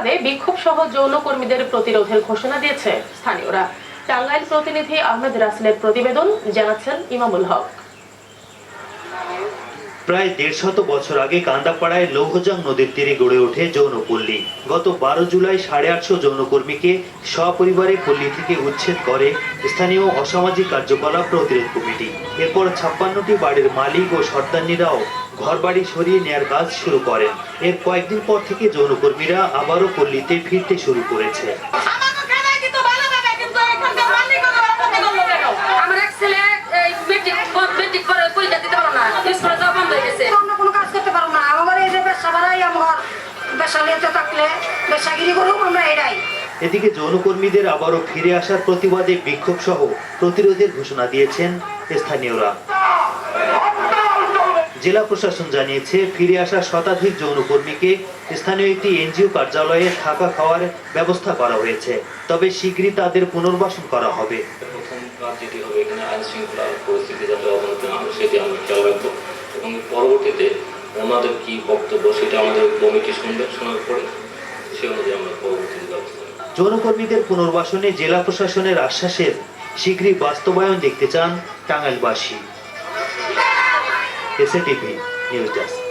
প্রতিবাদে বিক্ষোভ সহ যৌনকর্মীদের প্রতিরোধের ঘোষণা দিয়েছে স্থানীয়রা। টাঙ্গাইল প্রতিনিধি আহমেদ রাসেলের প্রতিবেদন, জানাচ্ছেন ইমামুল হক। প্রায় ১৫০ বছর আগে কান্দাপাড়ায় লৌহজং নদীর তীরে গড়ে ওঠে যৌনপল্লী। গত ১২ জুলাই ৮৫০ যৌনকর্মীকে সপরিবারে পল্লী থেকে উচ্ছেদ করে স্থানীয় অসামাজিক কার্যকলাপ প্রতিরোধ কমিটি। এরপর ৫৬টি বাড়ির মালিক ও সর্দারনীরাও ঘরবাড়ি সরিয়ে নেয়ার কাজ শুরু করেন। এর কয়েকদিন পর থেকে যৌনকর্মীরা আবারও পল্লীতে ফিরতে শুরু করেছে। এদিকে যৌনকর্মীদের আবারও ফিরে আসার প্রতিবাদে বিক্ষোভ সহ প্রতিরোধের ঘোষণা দিয়েছেন স্থানীয়রা। জেলা প্রশাসন জানিয়েছে, ফিরে আসা শতাধিক যৌনকর্মীকে স্থানীয় একটি এনজিও কার্যালয়ে থাকা খাওয়ার ব্যবস্থা করা হয়েছে। তবে শীঘ্রই তাদের পুনর্বাসন করা হবে। প্রথম কাজ যেটি হবে, এখানে আইন শৃঙ্খলা পরিস্থিতি যাতে অবনতি না হয় সেটি আমরা খেয়াল রাখবো এবং পরবর্তীতে ওনাদের কি বক্তব্য সেটা আমাদের কমিটি শুনবে, শোনার পরে সে অনুযায়ী আমরা পরবর্তীতে ব্যবস্থা নেব। যৌনকর্মীদের পুনর্বাসনে জেলা প্রশাসনের আশ্বাসের শীঘ্রই বাস্তবায়ন দেখতে চান টাঙ্গাইলবাসী। SATV news desk.